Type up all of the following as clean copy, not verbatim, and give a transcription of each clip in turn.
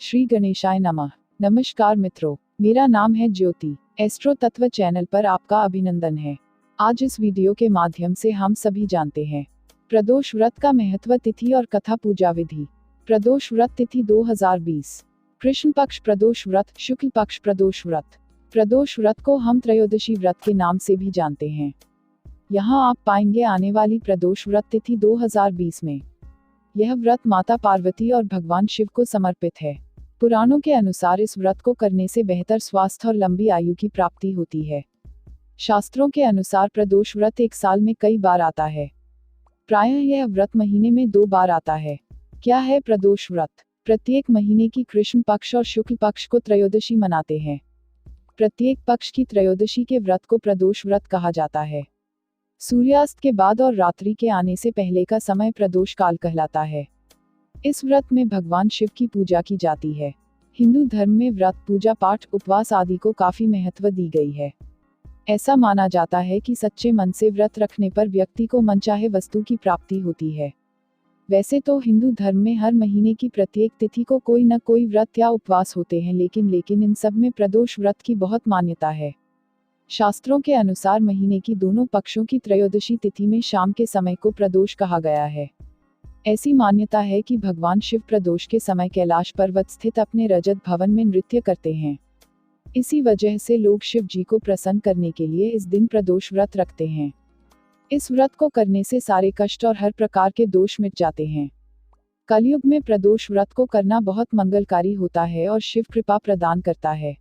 श्री गणेशाय नमः। नमस्कार मित्रों, मेरा नाम है ज्योति। एस्ट्रो तत्व चैनल पर आपका अभिनंदन है। आज इस वीडियो के माध्यम से हम सभी जानते हैं प्रदोष व्रत का महत्व, तिथि और कथा, पूजा विधि। प्रदोष व्रत तिथि 2020। कृष्ण पक्ष प्रदोष व्रत, शुक्ल पक्ष प्रदोष व्रत। प्रदोष व्रत को हम त्रयोदशी व्रत के नाम से भी जानते हैं। यहाँ आप पाएंगे आने वाली प्रदोष व्रत तिथि 2020 में। यह व्रत माता पार्वती और भगवान शिव को समर्पित है। पुराणों के अनुसार इस व्रत को करने से बेहतर स्वास्थ्य और लंबी आयु की प्राप्ति होती है। शास्त्रों के अनुसार प्रदोष व्रत एक साल में कई बार आता है। प्रायः यह व्रत महीने में 2 बार आता है। क्या है प्रदोष व्रत? प्रत्येक महीने की कृष्ण पक्ष और शुक्ल पक्ष को त्रयोदशी मनाते हैं। प्रत्येक पक्ष की त्रयोदशी के व्रत को प्रदोष व्रत कहा जाता है। सूर्यास्त के बाद और रात्रि के आने से पहले का समय प्रदोष काल कहलाता है। इस व्रत में भगवान शिव की पूजा की जाती है। हिंदू धर्म में व्रत, पूजा पाठ, उपवास आदि को काफी महत्व दी गई है। ऐसा माना जाता है कि सच्चे मन से व्रत रखने पर व्यक्ति को मनचाहे वस्तु की प्राप्ति होती है। वैसे तो हिंदू धर्म में हर महीने की प्रत्येक तिथि को कोई न कोई व्रत या उपवास होते हैं, लेकिन इन सब में प्रदोष व्रत की बहुत मान्यता है। शास्त्रों के अनुसार महीने की दोनों पक्षों की त्रयोदशी तिथि में शाम के समय को प्रदोष कहा गया है। ऐसी मान्यता है कि भगवान शिव प्रदोष के समय कैलाश पर्वत स्थित अपने रजत भवन में नृत्य करते हैं। इसी वजह से लोग शिव जी को प्रसन्न करने के लिए इस दिन प्रदोष व्रत रखते हैं। इस व्रत को करने से सारे कष्ट और हर प्रकार के दोष मिट जाते हैं। कलयुग में प्रदोष व्रत को करना बहुत मंगलकारी होता है और शिव कृपा प्रदान करता है।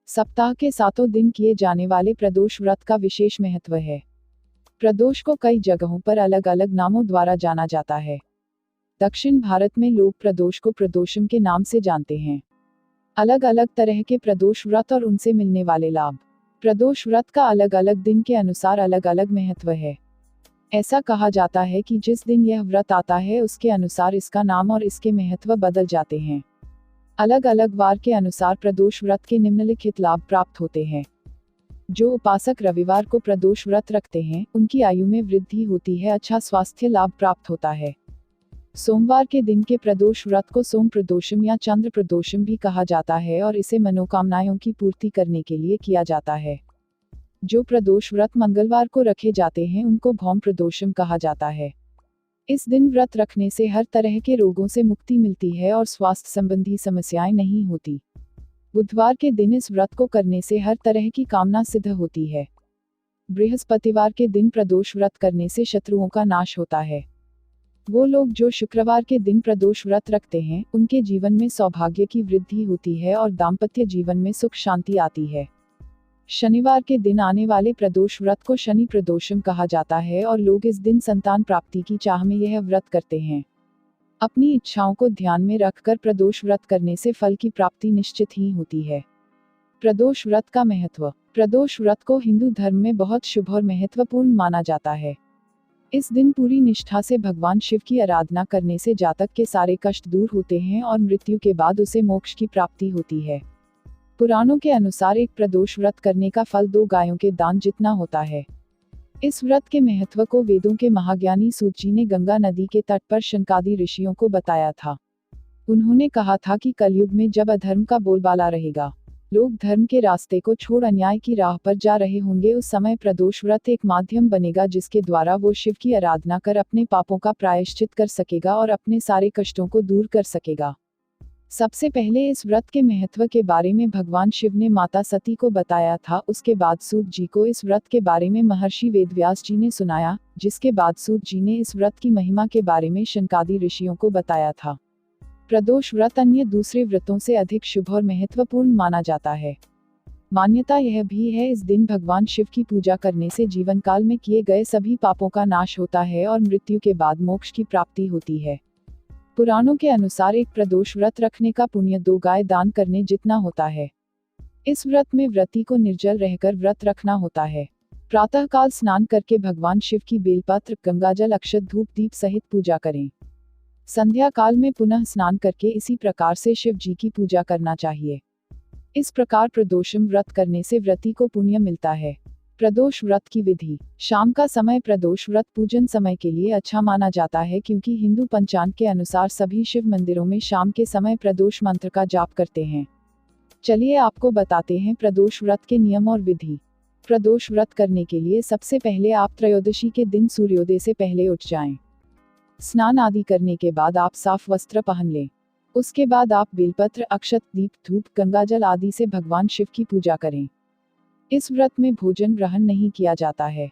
सप्ताह के 7 दिन किए जाने वाले प्रदोष व्रत का विशेष महत्व है। प्रदोष को कई जगहों पर अलग अलग नामों द्वारा जाना जाता है। दक्षिण भारत में लोग प्रदोष को प्रदोषम के नाम से जानते हैं। अलग अलग तरह के प्रदोष व्रत और उनसे मिलने वाले लाभ। प्रदोष व्रत का अलग अलग दिन के अनुसार अलग अलग महत्व है। ऐसा कहा जाता है कि जिस दिन यह व्रत आता है उसके अनुसार इसका नाम और इसके महत्व बदल जाते हैं। अलग अलग वार के अनुसार प्रदोष व्रत के निम्नलिखित लाभ प्राप्त होते हैं। जो उपासक रविवार को प्रदोष व्रत रखते हैं उनकी आयु में वृद्धि होती है, अच्छा स्वास्थ्य लाभ प्राप्त होता है। सोमवार के दिन के प्रदोष व्रत को सोम प्रदोषम या चंद्र प्रदोषम भी कहा जाता है और इसे मनोकामनाओं की पूर्ति करने के लिए किया जाता है। जो प्रदोष व्रत मंगलवार को रखे जाते हैं उनको भौम प्रदोषम कहा जाता है। इस दिन व्रत रखने से हर तरह के रोगों से मुक्ति मिलती है और स्वास्थ्य संबंधी समस्याएं नहीं होती। बुधवार के दिन इस व्रत को करने से हर तरह की कामना सिद्ध होती है। बृहस्पतिवार के दिन प्रदोष व्रत करने से शत्रुओं का नाश होता है। वो लोग जो शुक्रवार के दिन प्रदोष व्रत रखते हैं उनके जीवन में सौभाग्य की वृद्धि होती है और दाम्पत्य जीवन में सुख शांति आती है। शनिवार के दिन आने वाले प्रदोष व्रत को शनि प्रदोषम कहा जाता है और लोग इस दिन संतान प्राप्ति की चाह में यह व्रत करते हैं। अपनी इच्छाओं को ध्यान में रखकर प्रदोष व्रत करने से फल की प्राप्ति निश्चित ही होती है। प्रदोष व्रत का महत्व। प्रदोष व्रत को हिंदू धर्म में बहुत शुभ और महत्वपूर्ण माना जाता है। इस दिन पूरी निष्ठा से भगवान शिव की आराधना करने से जातक के सारे कष्ट दूर होते हैं और मृत्यु के बाद उसे मोक्ष की प्राप्ति होती है। पुराणों के अनुसार एक प्रदोष व्रत करने का फल 2 गायों के दान जितना होता है। इस व्रत के महत्व को वेदों के महाज्ञानी सूत जी ने गंगा नदी के तट पर शनकादि ऋषियों को बताया था। उन्होंने कहा था कि कलयुग में जब अधर्म का बोलबाला रहेगा, लोग धर्म के रास्ते को छोड़ अन्याय की राह पर जा रहे होंगे, उस समय प्रदोष व्रत एक माध्यम बनेगा जिसके द्वारा वो शिव की आराधना कर अपने पापों का प्रायश्चित कर सकेगा और अपने सारे कष्टों को दूर कर सकेगा। सबसे पहले इस व्रत के महत्व के बारे में भगवान शिव ने माता सती को बताया था। उसके बाद सूत जी को इस व्रत के बारे में महर्षि वेदव्यास जी ने सुनाया, जिसके बाद सूत जी ने इस व्रत की महिमा के बारे में शनकादि ऋषियों को बताया था। प्रदोष व्रत अन्य दूसरे व्रतों से अधिक शुभ और महत्वपूर्ण माना जाता है। मान्यता यह भी है इस दिन भगवान शिव की पूजा करने से जीवन काल में किए गए सभी पापों का नाश होता है और मृत्यु के बाद मोक्ष की प्राप्ति होती है। पुराणों के अनुसार एक प्रदोष व्रत रखने का पुण्य 2 गाय दान करने जितना होता है। इस व्रत में व्रती को निर्जल रहकर व्रत रखना होता है। प्रातःकाल स्नान करके भगवान शिव की बेलपत्र, गंगाजल, अक्षत, धूप दीप सहित पूजा करें। संध्या काल में पुनः स्नान करके इसी प्रकार से शिव जी की पूजा करना चाहिए। इस प्रकार प्रदोषम व्रत करने से व्रती को पुण्य मिलता है। प्रदोष व्रत की विधि। शाम का समय प्रदोष व्रत पूजन समय के लिए अच्छा माना जाता है, क्योंकि हिंदू पंचांग के अनुसार सभी शिव मंदिरों में शाम के समय प्रदोष मंत्र का जाप करते हैं। चलिए आपको बताते हैं प्रदोष व्रत के नियम और विधि। प्रदोष व्रत करने के लिए सबसे पहले आप त्रयोदशी के दिन सूर्योदय से पहले उठ जाएं। स्नान आदि करने के बाद आप साफ वस्त्र पहन लें। उसके बाद आप बेलपत्र, अक्षत, दीप, धूप, गंगाजल आदि से भगवान शिव की पूजा करें। इस व्रत में भोजन ग्रहण नहीं किया जाता है।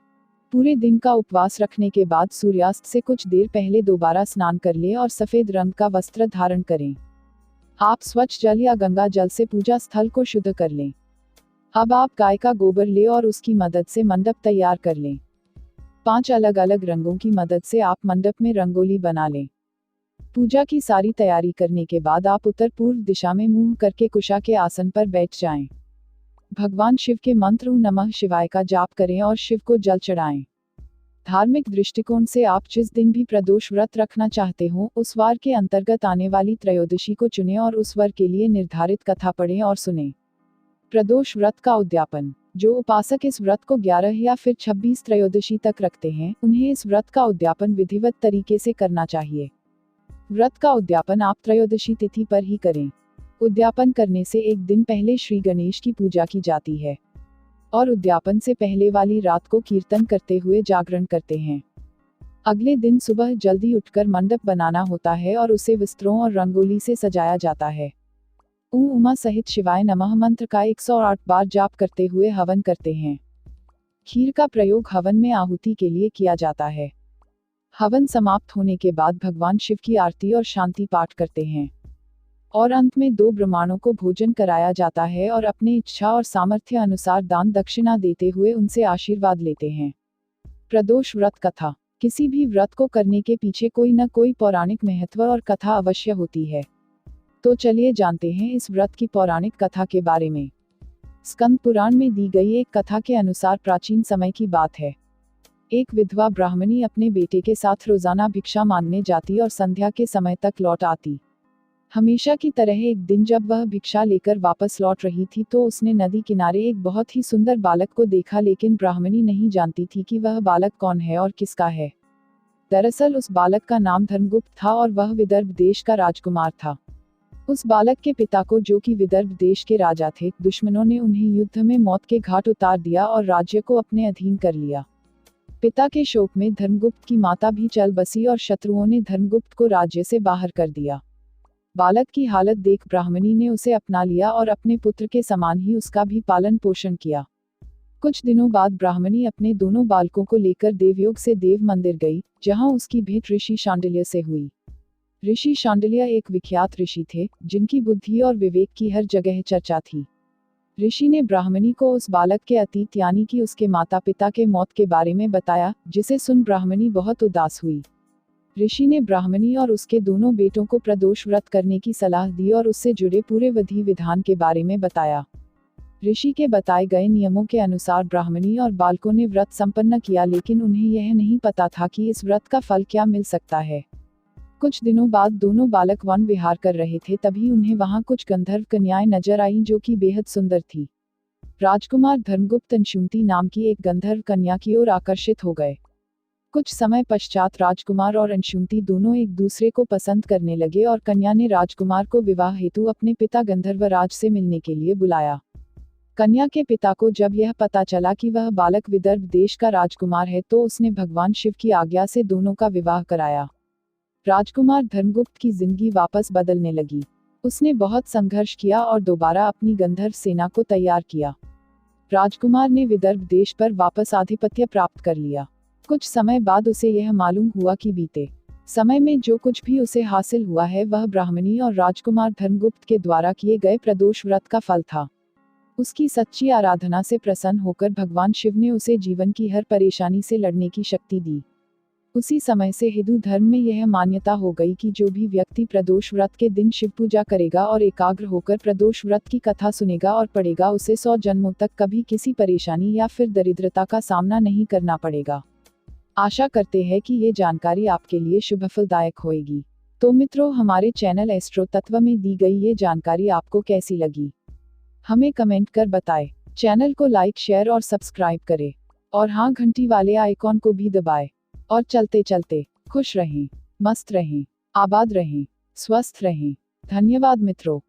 पूरे दिन का उपवास रखने के बाद सूर्यास्त से कुछ देर पहले दोबारा स्नान कर लें और सफेद रंग का वस्त्र धारण करें। आप स्वच्छ जल या गंगा जल से पूजा स्थल को शुद्ध कर लें। अब आप गाय का गोबर लें और उसकी मदद से मंडप तैयार कर लें। 5 अलग अलग रंगों की मदद से आप मंडप में रंगोली बना लें। पूजा की सारी तैयारी करने के बाद आप उत्तर पूर्व दिशा में मुंह करके कुशा के आसन पर बैठ जाएं। भगवान शिव के मंत्र ओम नमः शिवाय का जाप करें और शिव को जल चढ़ाएं। धार्मिक दृष्टिकोण से आप जिस दिन भी प्रदोष व्रत रखना चाहते हो, उस वार के अंतर्गत आने वाली त्रयोदशी को चुनें और उस वार के लिए निर्धारित कथा पढ़ें और सुनें। प्रदोष व्रत का उद्यापन। जो उपासक इस व्रत को 11 या फिर 26 त्रयोदशी तक रखते हैं, उन्हें इस व्रत का उद्यापन विधिवत तरीके से करना चाहिए। व्रत का उद्यापन आप त्रयोदशी तिथि पर ही करें। उद्यापन करने से एक दिन पहले श्री गणेश की पूजा की जाती है और उद्यापन से पहले वाली रात को कीर्तन करते हुए जागरण करते हैं। अगले दिन सुबह जल्दी उठकर मंडप बनाना होता है और उसे वस्त्रों और रंगोली से सजाया जाता है। ओम उमा सहित शिवाय नमः मंत्र का 108 बार जाप करते हुए हवन करते हैं। खीर का प्रयोग हवन में आहुति के लिए किया जाता है। हवन समाप्त होने के बाद भगवान शिव की आरती और शांति पाठ करते हैं और अंत में 2 ब्राह्मणों को भोजन कराया जाता है और अपनी इच्छा और सामर्थ्य अनुसार दान दक्षिणा देते हुए उनसे आशीर्वाद लेते हैं। प्रदोष व्रत कथा। किसी भी व्रत को करने के पीछे कोई न कोई पौराणिक महत्व और कथा अवश्य होती है। तो चलिए जानते हैं इस व्रत की पौराणिक कथा के बारे में। स्कंद पुराण में दी गई एक कथा के अनुसार प्राचीन समय की बात है। एक विधवा ब्राह्मणी अपने बेटे के साथ रोजाना भिक्षा मांगने जाती और संध्या के समय तक लौट आती। हमेशा की तरह एक दिन जब वह भिक्षा लेकर वापस लौट रही थी तो उसने नदी किनारे एक बहुत ही सुंदर बालक को देखा, लेकिन ब्राह्मणी नहीं जानती थी कि वह बालक कौन है और किसका है। दरअसल उस बालक का नाम धर्मगुप्त था और वह विदर्भ देश का राजकुमार था। उस बालक के पिता को, जो कि विदर्भ देश के राजा थे, दुश्मनों ने उन्हें युद्ध में मौत के घाट उतार दिया और राज्य को अपने अधीन कर लिया। पिता के शोक में धर्मगुप्त की माता भी चल बसी और शत्रुओं ने धर्मगुप्त को राज्य से बाहर कर दिया। बालक की हालत देख ब्राह्मणी ने उसे अपना लिया और अपने पुत्र के समान ही उसका भी पालन पोषण किया। कुछ दिनों बाद ब्राह्मणी अपने दोनों बालकों को लेकर देवयोग से देव मंदिर गई, जहां उसकी भेंट ऋषि शांडिल्य से हुई। ऋषि शांडिल्य एक विख्यात ऋषि थे, जिनकी बुद्धि और विवेक की हर जगह चर्चा थी। ऋषि ने ब्राह्मणी को उस बालक के अतीत यानी कि उसके माता पिता के मौत के बारे में बताया, जिसे सुन ब्राह्मणी बहुत उदास हुई। ऋषि ने ब्राह्मणी और उसके दोनों बेटों को प्रदोष व्रत करने की सलाह दी और उससे जुड़े पूरे विधि विधान के बारे में बताया। ऋषि के बताए गए नियमों के अनुसार ब्राह्मणी और बालकों ने व्रत संपन्न किया, लेकिन उन्हें यह नहीं पता था कि इस व्रत का फल क्या मिल सकता है। कुछ दिनों बाद दोनों बालक वन विहार कर रहे थे, तभी उन्हें वहां कुछ गंधर्व कन्याएं नजर आईं, जो कि बेहद सुंदर थी। राजकुमार धर्मगुप्त अंशुमती नाम की एक गंधर्व कन्या की ओर आकर्षित हो गए। कुछ समय पश्चात राजकुमार और अंशुमती दोनों एक दूसरे को पसंद करने लगे और कन्या ने राजकुमार को विवाह हेतु अपने पिता गंधर्वराज से मिलने के लिए बुलाया। कन्या के पिता को जब यह पता चला कि वह बालक विदर्भ देश का राजकुमार है, तो उसने भगवान शिव की आज्ञा से दोनों का विवाह कराया। राजकुमार धर्मगुप्त की जिंदगी वापस बदलने लगी। उसने बहुत संघर्ष किया और दोबारा अपनी गंधर्व सेना को तैयार किया। राजकुमार ने विदर्भ देश पर वापस आधिपत्य प्राप्त कर लिया। कुछ समय बाद उसे यह मालूम हुआ कि बीते समय में जो कुछ भी उसे हासिल हुआ है, वह ब्राह्मणी और राजकुमार धर्मगुप्त के द्वारा किए गए प्रदोष व्रत का फल था। उसकी सच्ची आराधना से प्रसन्न होकर भगवान शिव ने उसे जीवन की हर परेशानी से लड़ने की शक्ति दी। उसी समय से हिंदू धर्म में यह मान्यता हो गई कि जो भी व्यक्ति प्रदोष व्रत के दिन शिव पूजा करेगा और एकाग्र होकर प्रदोष व्रत की कथा सुनेगा और पढ़ेगा, उसे 100 जन्मों तक कभी किसी परेशानी या फिर दरिद्रता का सामना नहीं करना पड़ेगा। आशा करते हैं कि ये जानकारी आपके लिए शुभफलदायक होगी। तो मित्रों, हमारे चैनल एस्ट्रो तत्व में दी गई ये जानकारी आपको कैसी लगी, हमें कमेंट कर बताएं। चैनल को लाइक, शेयर और सब्सक्राइब करें। और हाँ, घंटी वाले आइकॉन को भी दबाएं। और चलते चलते खुश रहें, मस्त रहें, आबाद रहें, स्वस्थ रहें। धन्यवाद मित्रों।